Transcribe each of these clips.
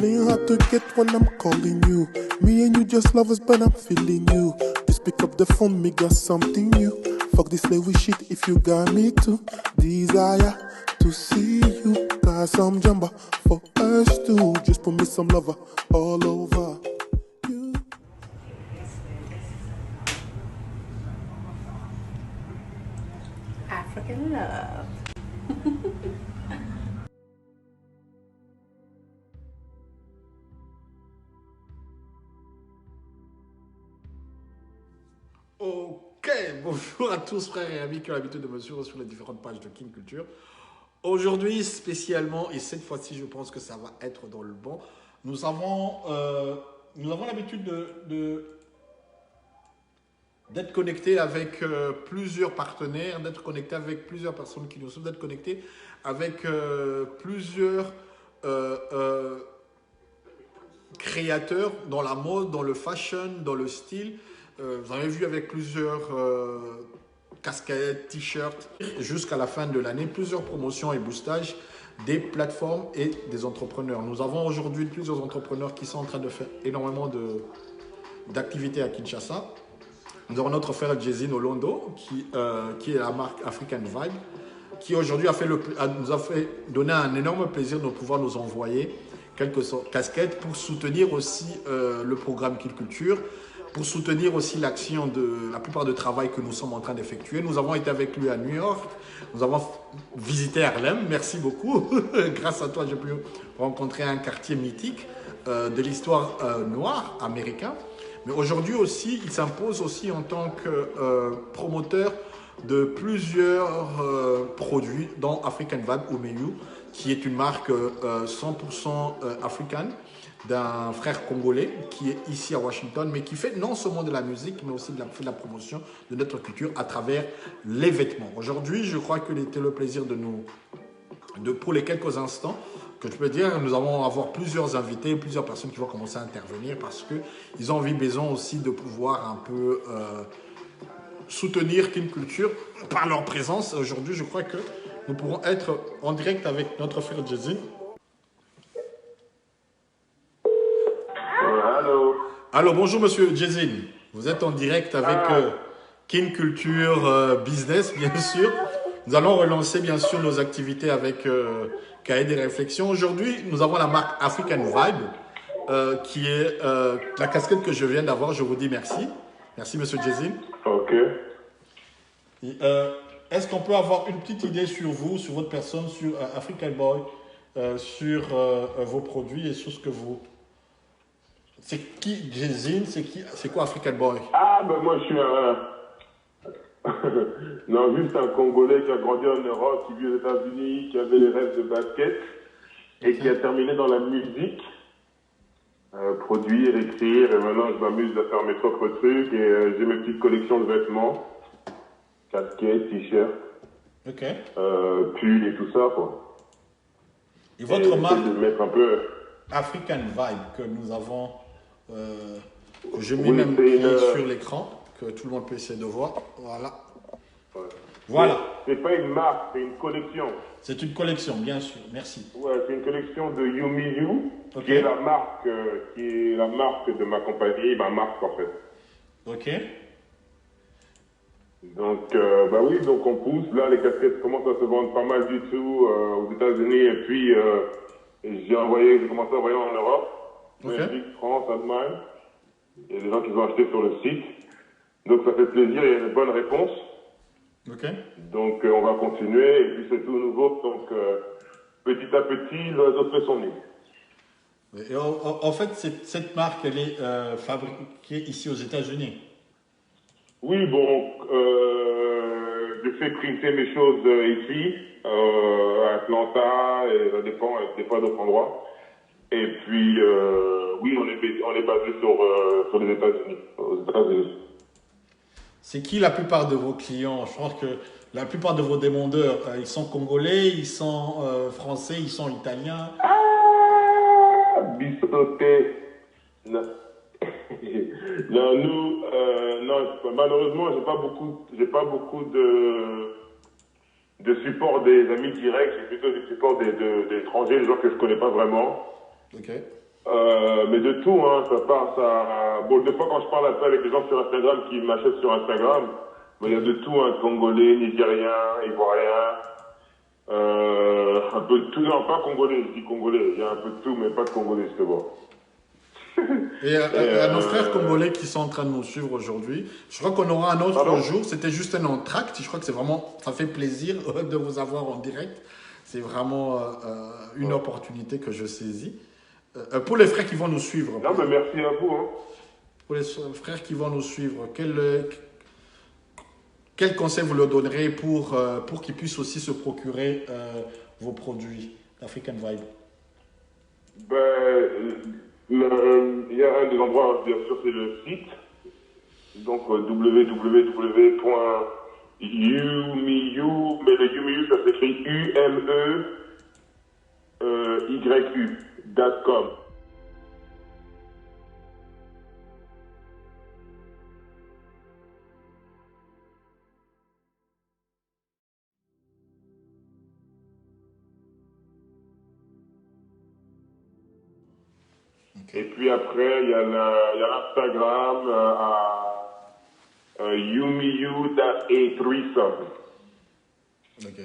playing hard to get when I'm calling you. Me and you just lovers, but I'm feeling you. Just pick up the phone, me got something new. Fuck this slave shit if you got me too. Desire to see you. Got some jumper for us too. Just put me some lover all over you. African love. Ok, bonjour à tous frères et amis qui ont l'habitude de me suivre sur les différentes pages de King Culture. Aujourd'hui spécialement, et cette fois-ci je pense que ça va être dans le bon, nous avons l'habitude d'être connectés avec plusieurs partenaires, d'être connectés avec plusieurs personnes qui nous suivent, d'être connectés avec plusieurs créateurs dans la mode, dans le fashion, dans le style. Vous avez vu avec plusieurs casquettes, t-shirts, jusqu'à la fin de l'année, plusieurs promotions et boostages des plateformes et des entrepreneurs. Nous avons aujourd'hui plusieurs entrepreneurs qui sont en train de faire énormément d'activités à Kinshasa. Nous avons notre frère Jay-Z Olondo, qui est la marque African Vibe, qui aujourd'hui nous a fait donner un énorme plaisir de pouvoir nous envoyer quelques casquettes pour soutenir aussi le programme King Culture, pour soutenir aussi l'action de la plupart du travail que nous sommes en train d'effectuer. Nous avons été avec lui à New York, nous avons visité Harlem, merci beaucoup. Grâce à toi, j'ai pu rencontrer un quartier mythique de l'histoire noire américaine. Mais aujourd'hui aussi, il s'impose aussi en tant que promoteur de plusieurs produits dans African Vibe Umeyu, qui est une marque 100% africaine, d'un frère congolais qui est ici à Washington, mais qui fait non seulement de la musique, mais aussi de la promotion de notre culture à travers les vêtements. Aujourd'hui, je crois que c'était le plaisir pour les quelques instants que je peux dire, nous allons avoir plusieurs invités, plusieurs personnes qui vont commencer à intervenir parce qu'ils ont besoin aussi de pouvoir un peu soutenir King Culture par leur présence. Aujourd'hui, je crois que nous pourrons être en direct avec notre frère Jay-Z. Allô, bonjour monsieur Jay-Z. Vous êtes en direct avec King Culture Business, bien sûr. Nous allons relancer, bien sûr, nos activités avec Cahiers des Réflexions. Aujourd'hui, nous avons la marque African Vibe, qui est la casquette que je viens d'avoir. Je vous dis merci. Merci, monsieur Jay-Z. Ok. Est-ce qu'on peut avoir une petite idée sur vous, sur votre personne, sur African Boy, sur vos produits et sur ce que vous... C'est qui Jay-Z? C'est quoi African Boy? Ah, ben moi je suis non, juste un Congolais qui a grandi en Europe, qui vit aux États-Unis, qui avait les rêves de basket et qui a terminé dans la musique. Produire, écrire, et maintenant je m'amuse à faire mes propres trucs et j'ai mes petites collections de vêtements, casquettes, t-shirts, pulls et tout ça, quoi. Et votre marque de mettre un peu... African Vibe que nous avons, que je mets même sur l'écran, que tout le monde peut essayer de voir. Voilà. Ouais. Voilà. C'est pas une marque, c'est une collection. C'est une collection, bien sûr. Merci. Ouais, c'est une collection de Yumi You, qui est la marque, de ma compagnie, ma marque en fait. Ok. Donc, bah oui, donc on pousse. Là, les casquettes commencent à se vendre pas mal du tout aux États-Unis et puis j'ai commencé à envoyer en Europe, Belgique, France, Allemagne. Il y a des gens qui ont acheté sur le site. Donc ça fait plaisir, il y a une bonne réponse. Ok. Donc on va continuer et puis c'est tout nouveau. Donc petit à petit, l'oiseau fait son nid. Et en fait, cette marque, elle est fabriquée ici aux États-Unis. Oui, bon, je fais printer mes choses ici, à Atlanta, et ça dépend, des fois d'autres endroits. Et puis, oui, on est basé sur les États-Unis, aux États-Unis. C'est qui la plupart de vos clients? Je pense que la plupart de vos demandeurs, ils sont congolais, ils sont français, ils sont italiens. Ah, bissoté. Non. Non, nous, non, malheureusement, j'ai pas beaucoup de support des amis directs, j'ai plutôt du support des étrangers, des gens que je connais pas vraiment. Ok. Mais de tout, hein, ça part, ça... Bon, des fois, quand je parle un peu avec les gens sur Instagram qui m'achètent sur Instagram, il y a de tout, hein, Congolais, Nigériens, Ivoiriens, un peu de tout, non, pas Congolais, je dis Congolais, il y a un peu de tout, mais pas de Congolais, c'est bon. Et à nos frères congolais qui sont en train de nous suivre aujourd'hui, je crois qu'on aura un autre Pardon? jour. C'était juste un entracte. Je crois que c'est vraiment, ça fait plaisir de vous avoir en direct. C'est vraiment une opportunité que je saisis. Pour les frères qui vont nous suivre, Non, mais merci à vous, hein. pour les frères qui vont nous suivre, quel conseil vous leur donnerez pour qu'ils puissent aussi se procurer vos produits d'African Vibe? Il y a un des endroits, bien sûr, c'est le site. Donc, www.umiu, mais le Umiu, ça s'écrit UMEYU.com. Et puis après, il y a l'Instagram à umiu.a3some. Ok.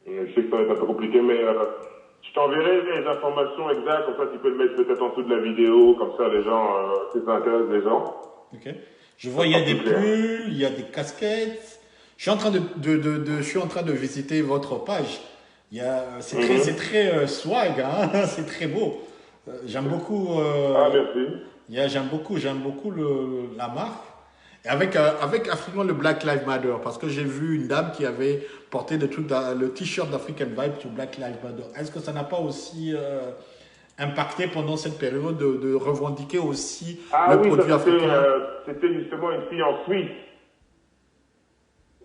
Je sais que ça va être un peu compliqué, mais je t'enverrai les informations exactes, comme ça tu peux le mettre peut-être en dessous de la vidéo, comme ça les gens, si ça intéresse les gens. Ok. Je vois, il y a des pulls, il y a des casquettes. Je suis en train je suis en train de visiter votre page. C'est très swag, hein. C'est très beau. J'aime beaucoup. Ah, merci. J'aime beaucoup la marque. Et avec Africain le Black Lives Matter, parce que j'ai vu une dame qui avait porté le t-shirt d'African Vibe sur Black Lives Matter. Est-ce que ça n'a pas aussi impacté pendant cette période de revendiquer aussi le produit africain? C'était justement une fille en Suisse.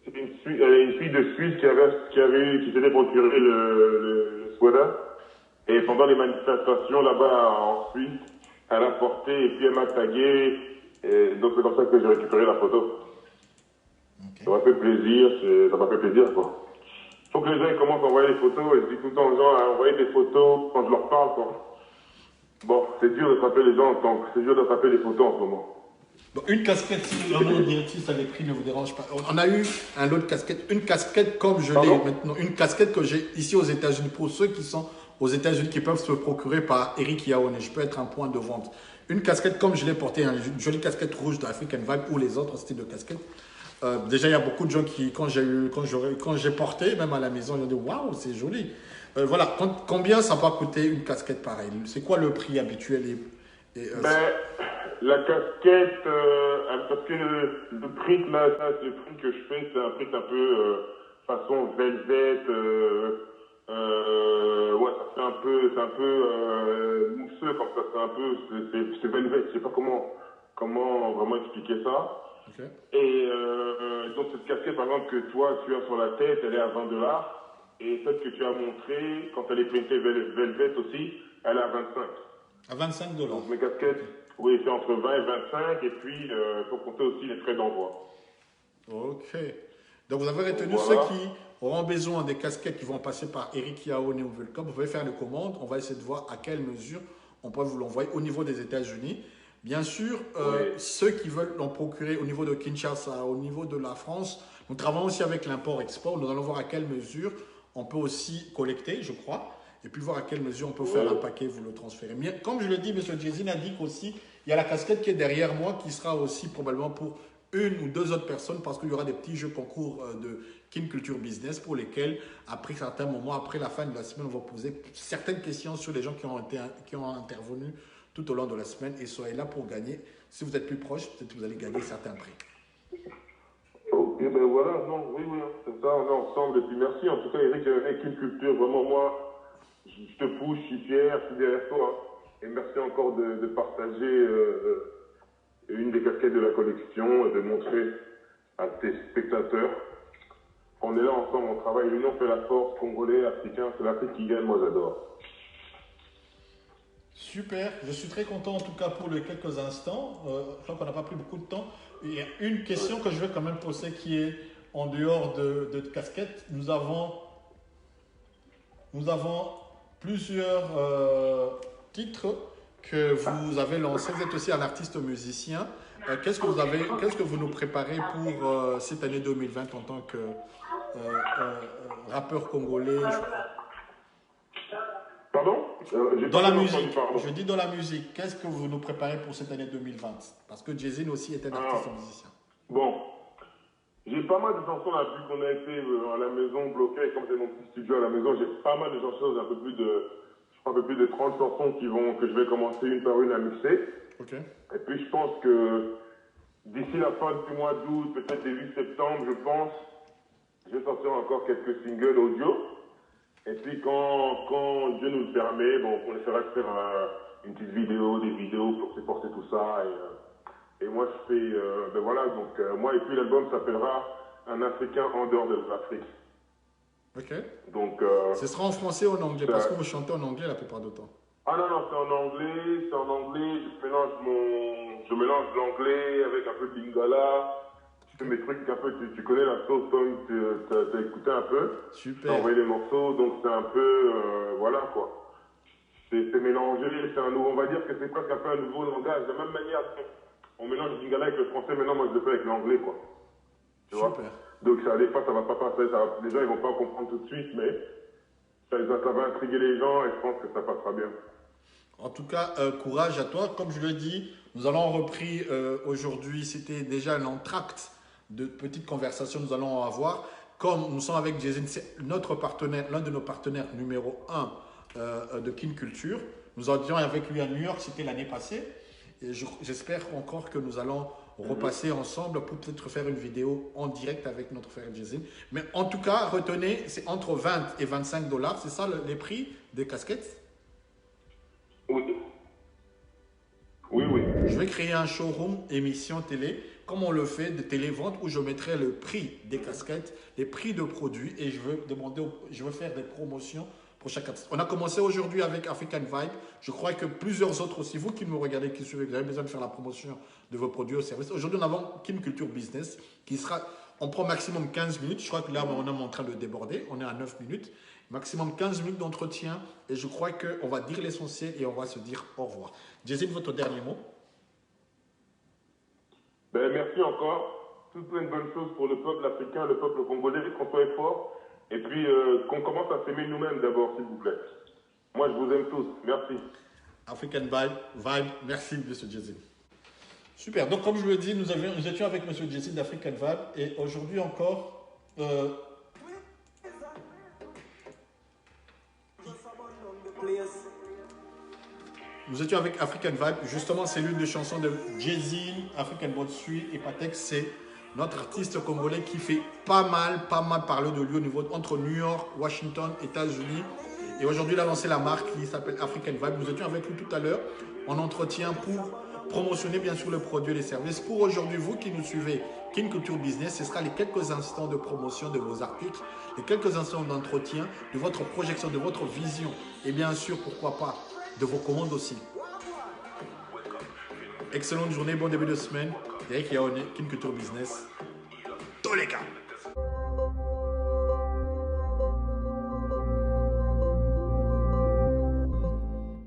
C'était une fille de Suisse qui s'était procuré le sweater. Et pendant les manifestations là-bas en Suisse, elle a porté et puis elle m'a tagué. Et donc c'est comme ça que j'ai récupéré la photo. Okay. Ça m'a fait plaisir, quoi. Faut que les gens commencent à envoyer des photos, et je dis tout le temps aux gens à envoyer des photos quand je leur parle, quoi. Bon, c'est dur de frapper les gens c'est dur de frapper les photos en ce moment. Bon, une casquette, si ça les prix ne vous dérange pas. On a eu un lot de casquettes. Une casquette comme je l'ai maintenant. Une casquette que j'ai ici aux États-Unis. Pour ceux qui sont aux États-Unis, qui peuvent se procurer par Eric Yaone. Je peux être un point de vente. Une casquette comme je l'ai portée, une jolie casquette rouge d'African Vibe ou les autres styles de casquettes. Déjà, il y a beaucoup de gens qui, quand j'ai porté, même à la maison, ils ont dit waouh, c'est joli. Voilà, combien ça va coûter une casquette pareille? C'est quoi le prix habituel la casquette, parce que le print là, le print que je fais, c'est un print un peu façon velvet. Ouais, c'est un peu mousseux comme ça, c'est velvet. Je sais pas comment vraiment expliquer ça. Okay. Et donc cette casquette par exemple que toi tu as sur la tête, elle est à $20. Et celle que tu as montrée, quand elle est printée velvet aussi, elle est à 25. À 25 $. Donc mes casquettes, oui, c'est entre 20 et 25. Et puis il faut compter aussi les frais d'envoi. Ok. Donc vous avez retenu voilà. Ceux qui auront besoin des casquettes qui vont passer par Eric Yaone ou Welcome. Vous pouvez faire les commandes. On va essayer de voir à quelle mesure on peut vous l'envoyer au niveau des États-Unis. Bien sûr, ceux qui veulent en procurer au niveau de Kinshasa, au niveau de la France, nous travaillons aussi avec l'import-export. Nous allons voir à quelle mesure on peut aussi collecter, je crois, et puis voir à quelle mesure on peut faire un paquet, vous le transférer. Mais comme je le dis, M. Jézine indique aussi, il y a la casquette qui est derrière moi, qui sera aussi probablement pour une ou deux autres personnes, parce qu'il y aura des petits jeux concours de Kin Culture Business pour lesquels, après certains moments, après la fin de la semaine, on va poser certaines questions sur les gens qui ont intervenu tout au long de la semaine, et soyez là pour gagner. Si vous êtes plus proche, peut-être que vous allez gagner certains prix. Ok, ben voilà, non, oui, c'est ça, on est ensemble, et puis merci, en tout cas, Eric, avec une culture, vraiment, moi, je te pousse, je suis fier, je suis derrière toi, et merci encore de partager une des casquettes de la collection, et de montrer à tes spectateurs qu'on est là ensemble, on travaille, l'union fait la force, congolais, africain, c'est l'Afrique qui gagne, moi j'adore. Super, je suis très content en tout cas pour les quelques instants. Je crois qu'on n'a pas pris beaucoup de temps. Il y a une question que je vais quand même poser qui est en dehors de casquette. Nous avons plusieurs titre que vous avez lancé. Vous êtes aussi un artiste musicien. Qu'est-ce que vous nous préparez pour cette année 2020 en tant que rappeur congolais? Pardon? Dans la musique, je dis dans la musique, qu'est-ce que vous nous préparez pour cette année 2020? Parce que Jay-Z aussi est un artiste musicien. Bon, j'ai pas mal de chansons là, vu qu'on a été à la maison bloqué, et comme c'est mon petit studio à la maison, j'ai pas mal de chansons, un peu plus de 30 chansons que je vais commencer une par une à mixer. Ok. Et puis je pense que d'ici la fin du mois d'août, peut-être début septembre, je pense, je vais sortir encore quelques singles audio. Et puis quand Dieu nous le permet, bon, on essaiera de faire une petite vidéo, des vidéos pour supporter tout ça. Et moi je fais, ben voilà, donc moi et puis l'album s'appellera Un Africain en dehors de l'Afrique. Ok. Donc ce sera en français ou en anglais? Parce que vous chantez en anglais la plupart du temps. Ah non, c'est en anglais, je mélange l'anglais avec un peu de lingala. Je fais mes trucs un peu, tu connais la sauce, Tom, t'as écouté un peu. Super. T'as envoyé les morceaux, donc c'est un peu, voilà quoi. C'est mélangé, c'est un nouveau, on va dire que c'est presque un peu un nouveau langage. De la même manière, on mélange le lingala avec le français, maintenant moi je le fais avec l'anglais quoi. Tu vois? Super. Donc ça, des fois ça va pas passer, les gens ils vont pas comprendre tout de suite, mais ça va intriguer les gens et je pense que ça passera bien. En tout cas, courage à toi. Comme je le dis, nous allons repris aujourd'hui. C'était déjà l'entracte de petites conversations que nous allons avoir. Comme nous sommes avec Jay-Z, c'est notre partenaire, l'un de nos partenaires numéro 1 de Kin Culture. Nous étions avec lui à New York, c'était l'année passée. Et j'espère encore que nous allons repasser ensemble pour peut-être faire une vidéo en direct avec notre frère Jay-Z. Mais en tout cas, retenez, c'est entre 20 et 25 $. C'est ça les prix des casquettes? Oui. Oui. Je vais créer un showroom émission télé, comme on le fait de télévente, où je mettrai le prix des casquettes, les prix de produits, et je veux faire des promotions pour chaque artiste. On a commencé aujourd'hui avec African Vibe. Je crois que plusieurs autres aussi, vous qui me regardez, qui suivez, vous avez besoin de faire la promotion de vos produits ou services. Aujourd'hui, nous avons Kin Culture Business, qui sera, on prend maximum 15 minutes. Je crois que là, on est en train de déborder. On est à 9 minutes. Maximum 15 minutes d'entretien. Et je crois qu'on va dire l'essentiel et on va se dire au revoir. Jay-Z, votre dernier mot? Ben, merci encore. Toutes plein de bonnes choses pour le peuple africain, le peuple congolais, qu'on soit fort. Et puis qu'on commence à s'aimer nous-mêmes d'abord, s'il vous plaît. Moi, je vous aime tous. Merci. African Vibe. Merci, M. Jay-Z. Super. Donc, comme je le dis, nous étions avec M. Jay-Z d'African Vibe. Et aujourd'hui encore, nous étions avec African Vibe. Justement, c'est l'une des chansons de Jay-Z, African Born Street et Patek. C'est notre artiste congolais qui fait pas mal parler de lui au niveau entre New York, Washington, États-Unis. Et aujourd'hui, il a lancé la marque qui s'appelle African Vibe. Nous étions avec lui tout à l'heure en entretien pour promotionner bien sûr le produit et les services. Pour aujourd'hui, vous qui nous suivez, Kin Culture Business, ce sera les quelques instants de promotion de vos articles, les quelques instants d'entretien, de votre projection, de votre vision et bien sûr, pourquoi pas, de vos commandes aussi. Excellente journée, bon début de semaine. Eric Yaone, Kin Culture Business. Tous les cas.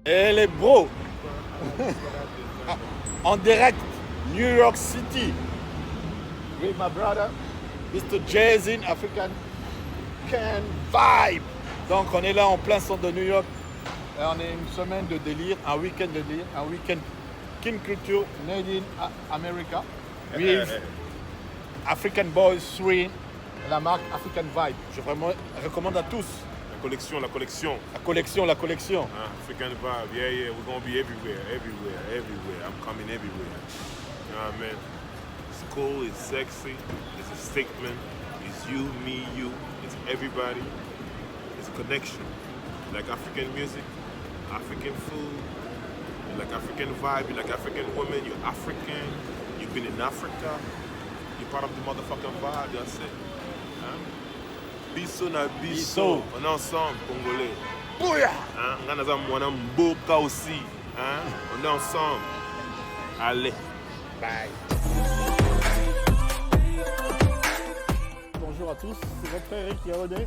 Et les bros, en direct, New York City, with my brother, Mr. Jay-Z, African Vibe. Donc on est là en plein centre de New York. Et on est une semaine de délire, un week-end de délire, un week-end Kin Culture Made in America. With African Boys 3, la marque African Vibe. Je vraiment recommande à tous. La collection. La collection. African Vibe, yeah, we're gonna be everywhere. I'm coming everywhere. You know what I mean? It's cool, it's sexy, it's a statement, it's you, me, you, it's everybody. It's a connection. You like African music, African food, you like African vibe, you like African women, you're African, you've been in Africa, you're part of the motherfucking vibe, that's it. Hein? Biso na biso, on est ensemble, Congolais. Bouya! Hein? On a Mboka aussi. Hein? On est ensemble. Allez. Bye. Bonjour à tous, c'est votre frère Eric Yaone.